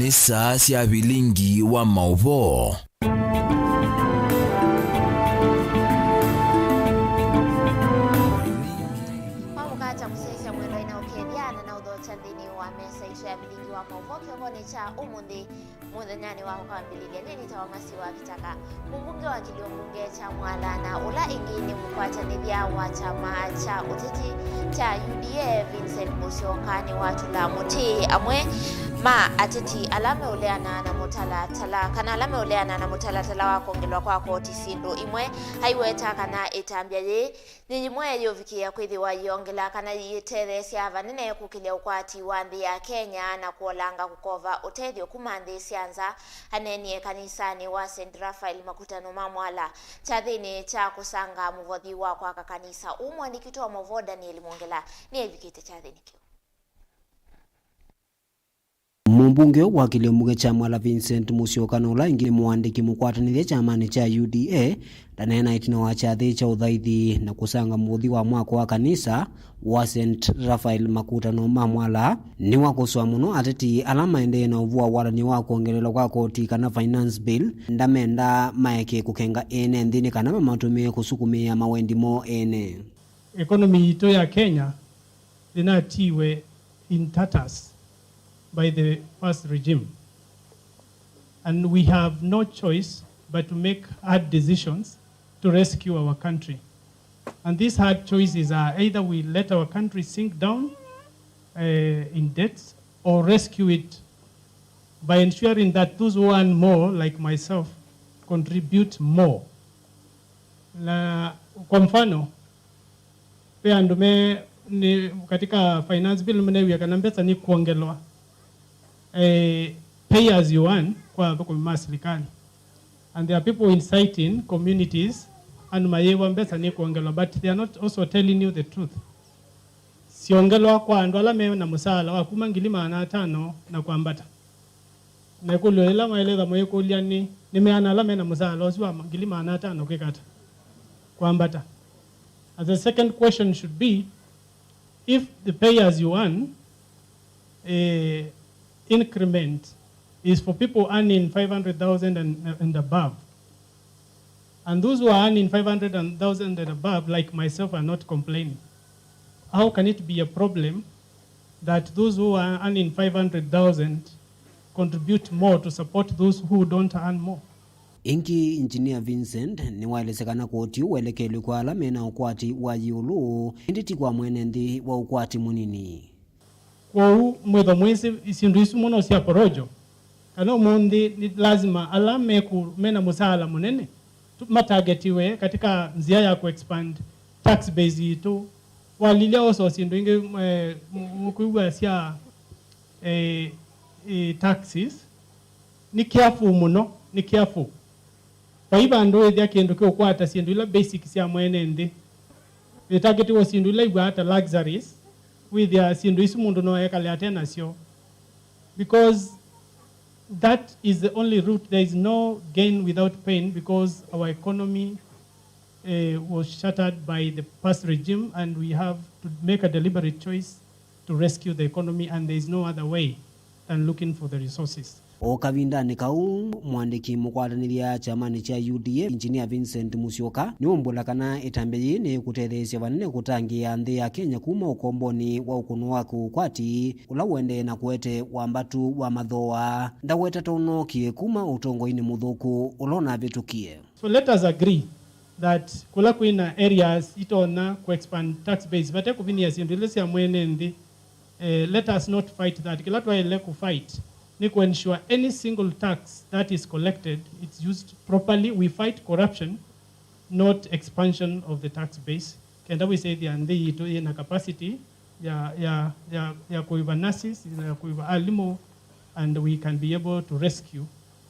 kanisa cia Vilingi Wa Mauvoo. Vilingi Wa Mauvoo kiongoni cha umundi muthanyani wa ukambililia nini tawamasi wa KITAKA mbunge wa kiliombunge cha Mwala na ula ingini mkwatanithia wa chama cha uteti cha UDA Vincent Musiokani watula muti amwe ma ateti alame uleana na mutala tala kana alame uleana na mutala tala wa kongelwa kwa koti sindu imwe haiweta kana etambia ye ni imwe yovikia kwithiwa yongela kana yetethesia vanene kukilia ukwati wa nthi ya Kenya na kuolanga kukova utethio kumandhi sianza hanenie kanisani wa St. Raphael makutano ma Mwala chathini cha kusanga muvothi wa kwa kanisa umwe nikitoa Mauvoo Daniel Mwongela ni evikite chathini kio. Mbunge wa kiliombunge cha Mwala Vincent Musiokani ula ingini muandiki mukwatanithia chamani cha UDA ndanena itina wa chathi cha uthaithi na kusanga muvothi wa mwako wa kanisa wa St. Raphael makutano ma Mwala ni wakuswa muno ateti alama ende na uvua warani wa kuongelelwa kwa koti kana finance bill ndamenda maeke kukenga ene nthini kana mamatumie kusukumia mawendi mo ene. Economy ito ya Kenya linatiwe in tatters by the past regime, and we have no choice but to make hard decisions to rescue our country. And these hard choices are either we let our country sink down in debts or rescue it by ensuring that those who earn more, like myself, contribute more. Kwa mfano, pia ndume ni katika finance bill mnewi akanambesa ni kuongelwa pay as you earn kwa serikali, and there are people inciting communities and mayewa mbesa ni kuongelwa, but they are not also telling you the truth. Siongelwa kwa ndola me na musala wa kumangilima na 5 na kuambata na kulolela maeleza moyo kuliani nimeana alame na musala osiwa mangilima na 5 kekata kuambata. And the second question should be, if the pay as you earn increment is for people earning 500,000 and above, and those who are earning 500,000 and above, like myself, are not complaining, how can it be a problem that those who are earning 500,000 contribute more to support those who don't earn more? Inki Engineer Vincent ni waelesekana koti uwelekeli kwa alame na ukwati wa yulu inditi kwa mwenendi wa ukwati munini. Kwa mwedho mwezi isindu isu mono siya porojo. Kana umundi ni lazima alame kumena musala munene. Matagetiwe katika nzia ya ku-expand tax base ito. Walilia oso sindu inge mkuiwa siya taxes. Ni careful muno, ni careful. Paiba ndo edhia kiendu kio kwa hata sindu ila basic siya mwenendi. Itagetiwa sindu ila iwa hata luxuries. With their sindu isu mundu no ekale atena sio, because that is the only route. There is no gain without pain, because our economy was shattered by the past regime, and we have to make a deliberate choice to rescue the economy, and there is no other way than looking for the resources. Okavinda ni kau mwandiki mukwatanithia chamani cha UDA Engineer Vincent Musiokani ni umbula kana itambeyi ni kutethesia vanene kutangia nthi ya Kenya kuma ukomboni wa ukunu waku kwati ula wende na kuete wambatu wa mathoa ndaweta tonokie kuma utongo-ini muthuku ulona vitukie. So let us agree that kula kuina areas itona ku-expand tax base vate kuvinia sindu ile siya mwene nthi. Let us not fight that. Kila tuwaele kufight ni to ensure any single tax that is collected, it's used properly. We fight corruption, not expansion of the tax base. Kenda we say the andi ito ina capacity ya kuiva nurses, ya kuiva alimo, and we can be able to rescue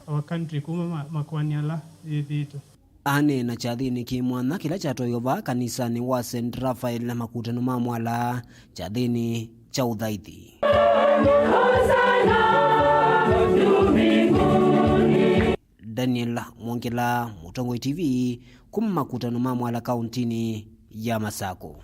our country kuma makwaniala ito. Ane na chathini ki mwana kila chatoyova kanisani wa St. Raphael na makutano ma Mwala chathini cha uthaithi. Daniel Mwongela, Mutongo TV, kuma makutano ma Mwala kauntini ya Masako.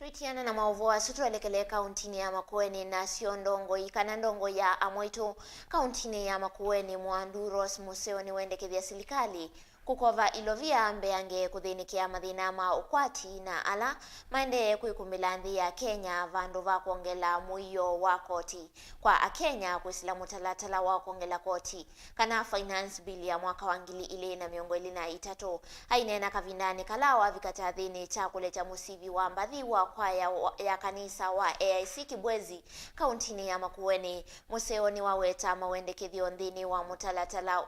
Tuitiana na Mauvoo asutuelekele kauntini ya Makueni na sio ndongo ikana ndongo ya Amwitu kauntini ya Makueni mwanduros museoni wendekethia serikali kukova ilovia mbeange kuthinikia mathina ma ukwati na ala maende kuikumila nthi ya Kenya vandu va kuongela muio wa koti kwa akenya kwisila mutalatala wa kuongela koti kana finance bill ya mwaka wa 2023 hainena kavindani kalawa vikatathini cha kuleta musivi wa mbathi wa kwaya ya kanisa wa AIC Kibwezi kauntini ya Makueni museoni waweta mawendekethio nthini wa mutalatala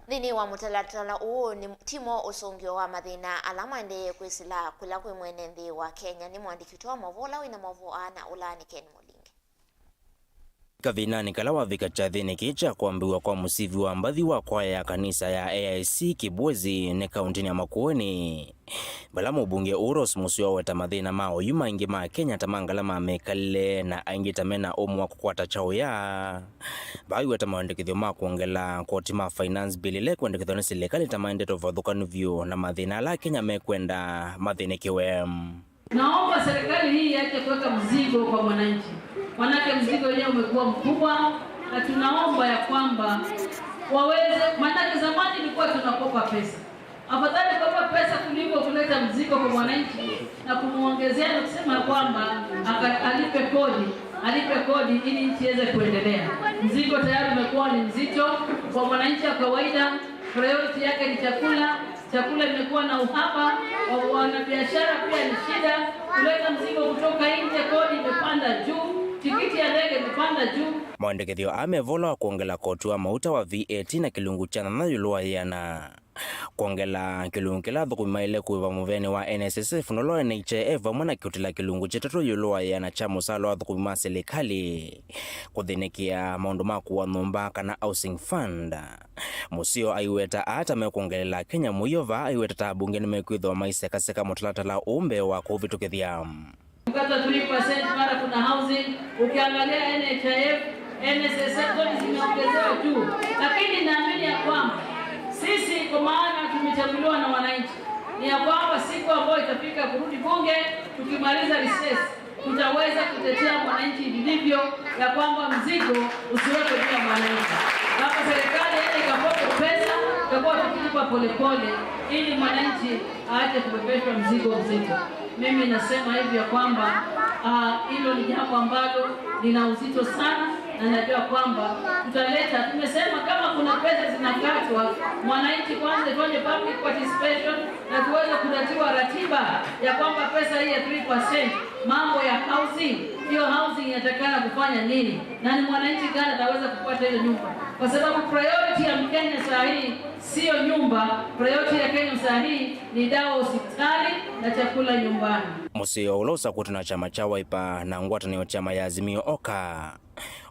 ni timo usongio wa mathina alama ndeye kwisila kula kwe mwene nthi wa Kenya. Ni mwandiki wa Mauvoo wina Mauvoo ana ulani Ken Mulingi kavinani kalawa vikachathini kicha kuambiwa kwa musivi wa mbathi wa kwaya ya kanisa ya AIC Kibwezi ne kauntini ya Makueni bala mubunge uros musio weta mathina mao yuma ingi ma Kenya tamangala mamekale na aingi tamena omwa kukwata chao ya bayi weta maendekithio ma kuongela koti ma finance bill ile kuendekithio ni serikali tamaende tovathukanu vyo na mathina la Kenya mekwenda mathinekiwe. Naomba serikali hii iache kuweka mzigo kwa wananchi. Manake mzigo wenyewe umekuwa mkubwa na tunaomba ya kwamba waweze, manake zamani ilikuwa tunakopa pesa. Afadhali kopa pesa kuliko kuleta mzigo kwa wananchi na kumuongezea na kusema kwamba alipe kodi ili nchi iweze kuendelea. Mzigo tayari umekuwa ni mzito kwa mwananchi wa kawaida. Priority yake ni chakula imekuwa na uhaba, wanabiashara pia ni shida, kuleta mzigo kutoka nje, kodi imepanda juu, tikiti ya ndege imepanda juu. Mwandekethio amevola kuongela koti wa mauta wa VAT na kilungu chana na yulua yana kuongela kilungu kila thukumaile kuiva muveni wa NSSF noloa NHIF mwana kiutila kilungu chetatu yulua yana cha musalo wa thukuma serikali kuthinikia maundu maku wa nyumba kana housing fund. Musio aiweta ata mekuongelela Kenya muyova aiweta tabungeni mekwithwa maisekaseka mutalatala umbe wa kuvitukithia ukata 3% mara kuna housing, ukiangalia NHIF, NSSF zote zimeongezewa juu, lakini naamini ya kwamba sisi kwa maana tumechaguliwa na wananchi ni ya kwamba siku ambayo itafika kurudi bunge tukimaliza recess tutaweza kutetea mwananchi vilivyo, ya kwamba mzigo usiwekwe juu ya mwananchi. Hapa serikali ikapoke pesa itakuwa tukilipa polepole ili mwananchi aache kubebeshwa mzigo mzito. Mimi nasema hivi ya kwamba hilo ni jambo ambalo lina uzito sana na najua kwamba tutaleta, tumesema kama kuna pesa zinakatwa mwananchi kwanza ifanye public participation na tuweze kudatiwa ratiba ya kwamba pesa hii ya 3% mambo ya housing, hiyo housing inatakana kufanya nini na ni mwananchi gani ataweza kupata hiyo nyumba, kwa sababu priority ya Mkenya saa hii sio nyumba. Priority ya Kenya saa hii ni dawa hospitali na chakula nyumbani. Musio ulosa kutuna chama cha Wiper na ngwatanio chama ya Azimio Oka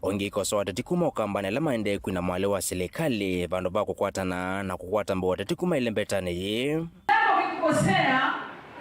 ongiko so atetikuma okambane la maende kwina mwale wa serikali vandu ba kukwatana na kukwata mbo atetikuma ile mbetani yi hapo. Ukikosea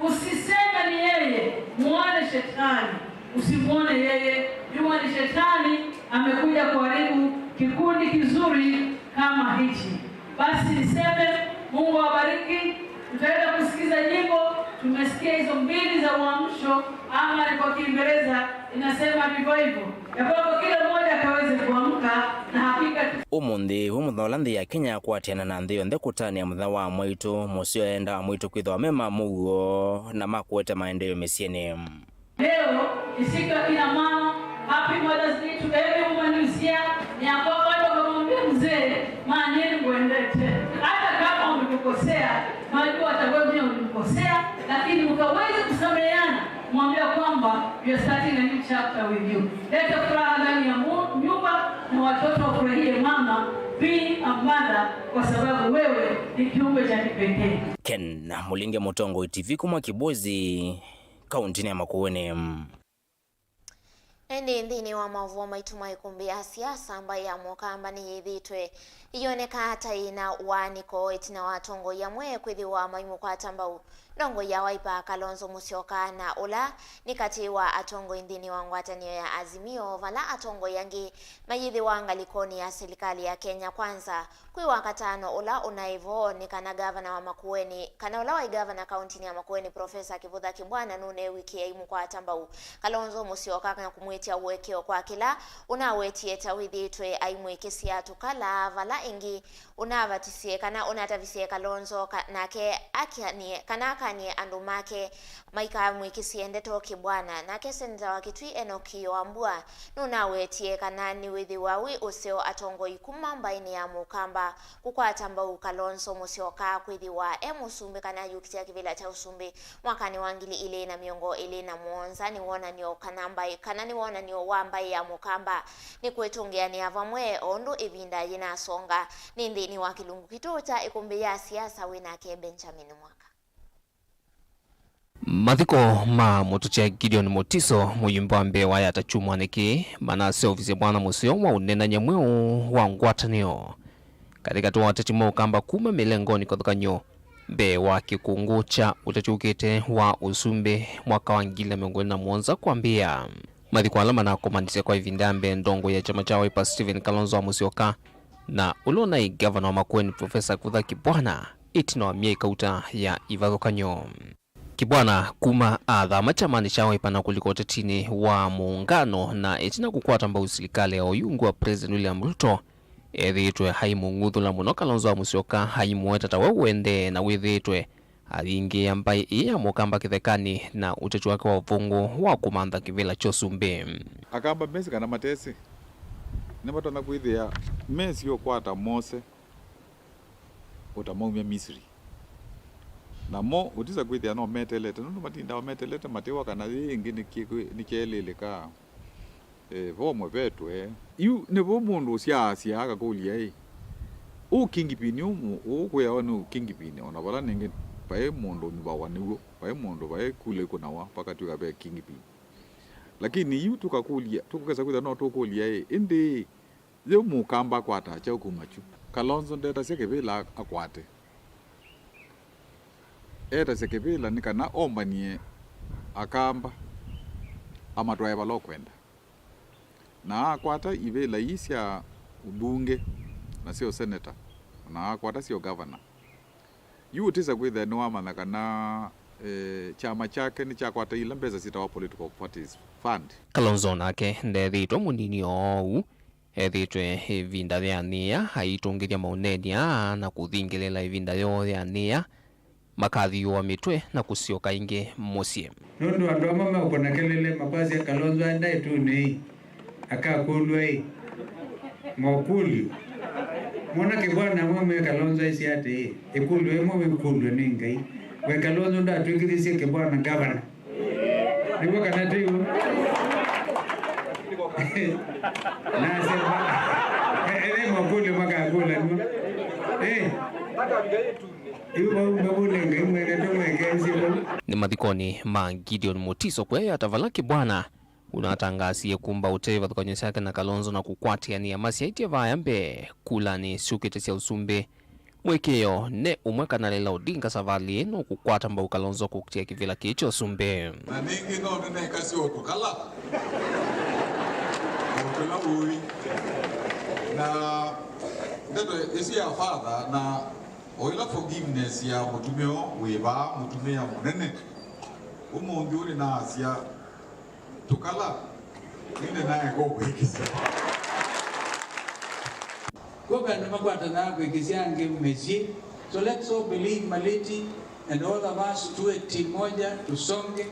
usiseme ni yeye, muone shetani, usimuone yeye, yule ni shetani amekuja kuharibu kikundi kizuri kama hichi. Basi niseme Mungu awabariki. Tutaenda kusikiza nyimbo, tumesikia hizo mbili za uamsho ama kwa Kiingereza inasema revival, ya kwamba kila mmoja akaweze kuamka na hakika umundi umutholandi ya Kenya kwatiana na nthi yonthe kutania mutha wa mwitu musio enda mwitu kwithwa mema mugo na makwete maendeleo mesieni. Leo isika kina mama, happy Mother's Day to every woman who's here. Ni hapo bado kumwambia mzee maana ngwendete hata kama umekosea, najua atakwambia umekosea, lakini ukaweza kusameheana, mwambie kwamba you are starting a new chapter with you. Leta furaha ndani ya nyumba na watoto wafurahie mama being a mother, kwa sababu wewe ni kiumbe cha kipekee. Ken Mulinge Mutongo TV kuma Kibwezi kauntini ya Makueni. Nthini wa Mauvoo maitumai kumbia siasa ambaye ya mwaka ambani yithitwe iyoneka taina waniko itina watongo yamwe kwithiwa maimu kwa tambau ndongo ya Wiper Kalonzo Musyoka na ula nikati wa atongo indini wa ngwatanio ya Azimio vala atongo yangi mayithi wa ngalikoni ya serikali ya Kenya Kwanza kwi wakatano ula unaivo ni kana gavana wa Makueni kana ula wa gavana kaunti ya Makueni Profesa Kivutha Kibwana nune wiki ya imu kwa tambau Kalonzo Musyoka kana kumwetia uwekeo kwa kila unawetie tawithi itwe aimu ikisia tukala vala ingi unavatisie kana unatavisie Kalonzo nake akianie kana kanie andu make maika mwikisiende to Kibwana nake senza wa Kitui Enoki Wambua nunawetie kana ni withi wawi useo atongo ikuma mbaini ya mukamba kukwata mbau Kalonzo Musyoka kwithiwa emusumbi kana yukitia kivila cha usumbi mwakani wangili ile na miongo ile na muonza ni wona nio kanambai kana ni wona nio wambai ya mukamba ni kwetungea ni avamwe ondo evinda yina songa nindi ni wakilungu kituta ikumbi ya siasa WINAKE Benjamin Mwaka Mathiko ma mutucha Gideon Motiso muyimbo ambe wa yatachumwa niki manase ofisi bwana musio wa unena nyamweo wa ngwatanio katika tuwa watachimo kamba kuma milengoni kuthukanyo be wa kikungu cha utachukite wa usumbe mwaka wa ngila miongoni na muonza kuambia mathiko alama na komandise kwa ivindambe ndongo ya chama cha Wiper Stephen Kalonzo wa Musyoka na ulona gavana wa Makueni Profesa Kivutha Kibwana itino wa mieka uta ya ivadhukanyo Kibwana kuma athama chamani cha Wiper na kuliko tetini wa muungano na itina kukwata mbau serikali ya oyungu wa President William Ruto ethitwe haimu nguthula muno Kalonzo wa Musyoka haimu wetata wewende na withitwe alingi ambaye iya mukamba kithekani na utechu wake wa uvungu wa kumantha kivila chosumbe akamba mesi kana matesi nimatona kwithia mesi yo kwata Mose utamaumia Misri na mo utisa kwithia no metelete nundu matinda wa metelete matewa kana ingi nikieleleka vomwe vetwe yu ne vomundu cia akakulia u kingipini u kuyaona kingipini ona bala ningi pae mundu ni bawaniwo pae mundu pae kule kunawa pakati ka be kingipini lakini yu tukakulia tukukeza kwitha no tukulia indi ze mukamba kwata cha kumachu Kalonzo ndeta sekevela akwate eta sekevela nikana ombanie akamba amatwaye balokwenda na akwata ivela isya ubunge na sio senator na akwata sio governor yu utisa kwitha ni wamana kana chama chake ni chakwata ila mbeza sita wa political parties fund Kalonzo nake ndethitwe munini ou ethitwe ivinda vya nia haitungithia maunenia na kuthingilela ivinda yothe ya nia makathiwa mitwe na kusioka ingi musie nundu andu amwe makona kelele mabasi ya Kalonzo enda ituni akakulwe ngokuli mwana Kibwana mwe Kalonzo isi ate ikulwe mwe ikulwe ningai we Kalonzo nda twigithie Kibwana governor niwo kana tiyo na sema ele ngokuli makakula no ni mathikoni ma Gideon Motiso kwe atavala Kibwana unatangasie kumba uteva thukanyesa yake na Kalonzo na kukwatia ni amasi haitia vaya mbe kula ni sukete sia usumbe mwekeo ne umweka na Raila Odinga savali no kukwata mbau Kalonzo kukutia kivila kicho usumbe na ningi no nene kasi otukala otula ui na ndeto isi ya father na oila forgiveness ya mutumeo weba mutumea munene umundi uri na asia tukala ine naye go kwikisa goga na makwata na kwikisia nge meji so let's all believe Maliti and all of us to a team moja tusonge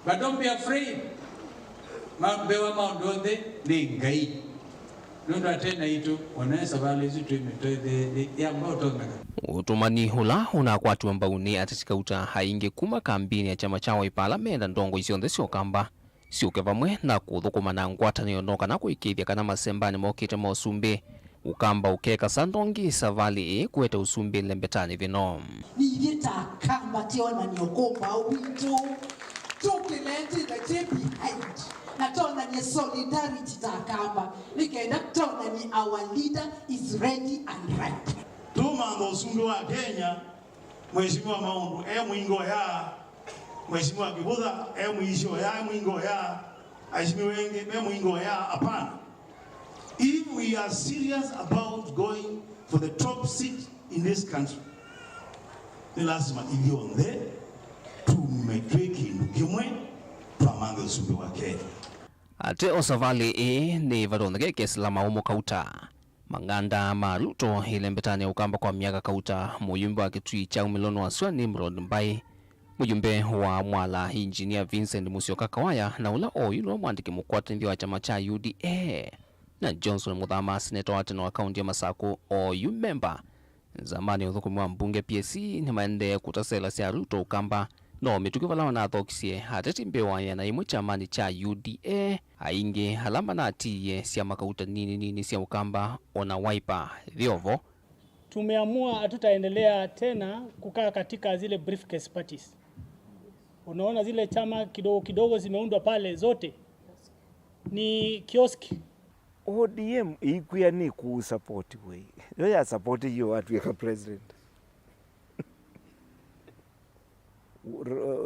but don't be afraid mambewa maondonde ni ngai nundu atena itu wanaweza vale zitu imetoe ya mbotonga utumani hula unakwatiwa mbauni atatika uta hainge kuma kambini ya chama cha Wiper menda ndongo isionthe siokamba siuke vamwe na kuthukuma na ngwatanio noka na kuikithia kana masembani mokite mosumbe ukamba ukeka sandongi savali kueta usumbe lembetani vino nigita kamba tiona niokomba witu tukilete the behind na tona ni solidarity takamba nikaenda tona ni our leader is ready and right. Tuma ndosumbi wa Kenya Mheshimiwa Maundu mwingo ya Mheshimiwa Kibudha mwisho ya mwingo ya Mheshimiwa Wenge mwingo ya hapana. If we are serious about going for the top seat in this country, ni lazima ilionde tumetweki ndukimwe tuamange usumbi wa Kenya. Ate osavali ni vadonge kesla maumo kauta manganda maruto ile mbetani ukamba kwa miaka kauta muyumbe wa kitui cha umilono wa swani mrod mbai mujumbe wa mwala engineer Vincent Musyoka Kawaya na ula oyulo mwandiki mukwata ndio wa chama cha UDA na Johnson Muthama senator wa tano wa kaunti ya Masako oyu member zamani uthukumwa mbunge PSC ni maende kutasela sia Ruto ukamba no mitukivala na athokisie hateti mbewa ya na imwe chamani cha UDA ainge halamba na atiye sia makauta nini sia ukamba ona wiper vyovo. Tumeamua hatutaendelea tena kukaa katika zile briefcase parties. Unaona zile chama kidogo zimeundwa pale zote ni kioski. ODM ikuya ni ku support we. Yo ya support you watu ya president.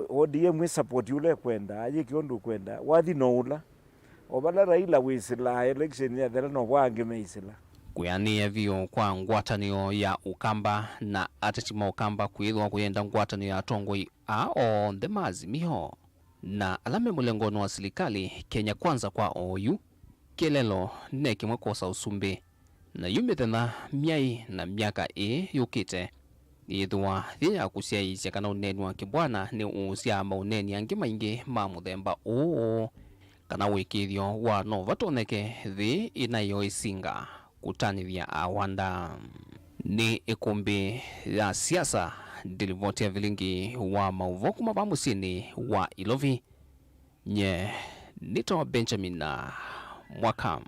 ODM we support yule kwenda aje kiondu kwenda wathi noula obala Raila wisila election ya thera no wange meisila kuyania vio kwa ngwatanio ya ukamba na atachima ukamba kuithwa kuyenda ngwatanio ya tongoi on the mazimio na alame mulengono wa serikali Kenya kwanza kwa oyu kelelo neki mwekosa usumbi na yumethena miai na miaka yukite yithwa thia kusia isya kana uneni wa kibwana ni usia mauneni angi maingi ma muthemba kana wikithio wa no vatoneke thi inayo isinga kutanithia awanda ni ikumbi ya siasa dilivotia Vilingi wa Mauvoo kuma pamusini wa Ilovi nye nito Benjamin na Mwakam.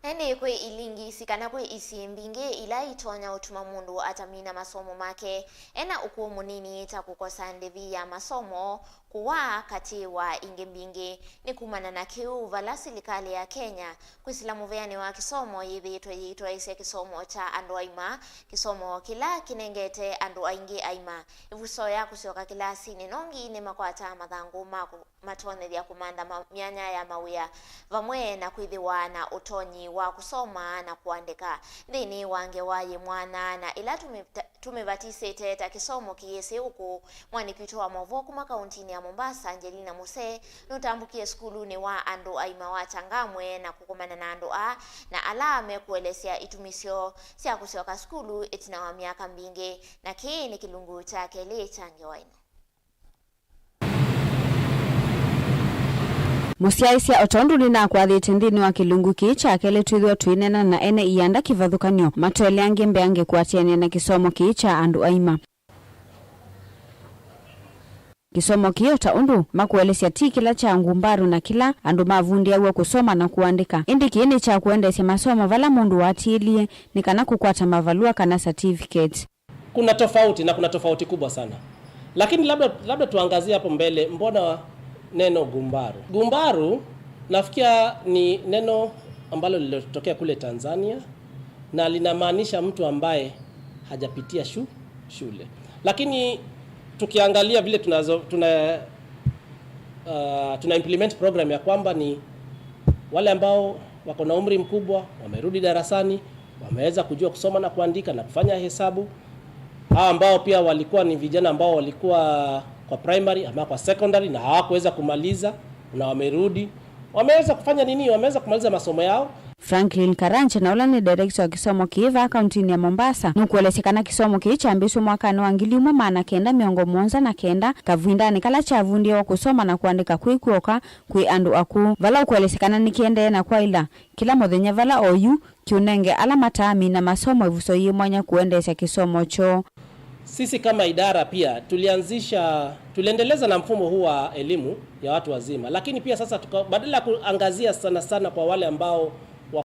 Ene kwe ilingi sikana kwe isimbinge ila itonya utuma mundu atamina masomo make ena ukumu nini takukosa ndevi ya masomo kuwa kati wa ingembinge ni kumana na kiu vala serikali ya Kenya kuisilamu veyani wa kisomo yitwa isi kisomo cha andu aima kisomo kila kinengete andu aingi aima ivuso ya kusioka kila sini nongi ni makwata mathangu matone ya kumanda mianya ya mawia vamwe na kuidhiwa na utonyi wa kusoma na kuandika dhini wange waye mwana na ila tumebatise teta kisomo kiyese huku Vilingi Wa Mauvoo kuma kauntini ya Mombasa Angelina Muse nutambukie skuluni wa andu aima wa changamwe na kukumana na andu na alame kuelesia itumisyo siya kusioka skulu itina wa miaka mbinge na kii ni kilungu chake li change waino. Musiaisia otondu nina kwathite nthini wa kilungu kicha kele twithwa twinena na ene ianda kivathukanio matwele ange mbeange kwatiania na kisomo kicha andu aima. Kisomo kiota undu makuelesia ti kila cha ngumbaru na kila andu mavundia wa kusoma na kuandika. Indi kiini cha kuendesya masomo vala mundu watilie ni kana kukwata mavalua kana certificate. Kuna tofauti na kuna tofauti kubwa sana. Lakini labda tuangazie hapo mbele mbona neno gumbaru. Gumbaru nafikia ni neno ambalo lilitokea kule Tanzania na linamaanisha mtu ambaye hajapitia shule. Lakini tukiangalia vile tuna implement program ya kwamba ni wale ambao wako na umri mkubwa, wamerudi darasani, wameweza kujua kusoma na kuandika na kufanya hesabu. Hao ambao pia walikuwa ni vijana ambao walikuwa kwa primary ama kwa secondary na hawakuweza kumaliza na wamerudi, wameweza kufanya nini? Wameweza kumaliza masomo yao. Franklin Karanja na ula ni director wa kisomo kiva kauntini ya Mombasa nukuelesekana kisomo kichambiswa mwakani wa 1979 kavindani kala chavundia wa kusoma na kuandika kuikuoka kui andu aku vala ukuelesekana nikiende na kwa ila kila muthenya vala oyu kiunenge ala matami na masomo ivuso yimwanya kuendesha kisomo cho. Sisi kama idara pia tuliendeleza na mfumo huu wa elimu ya watu wazima, lakini pia sasa badala kuangazia sana kwa wale ambao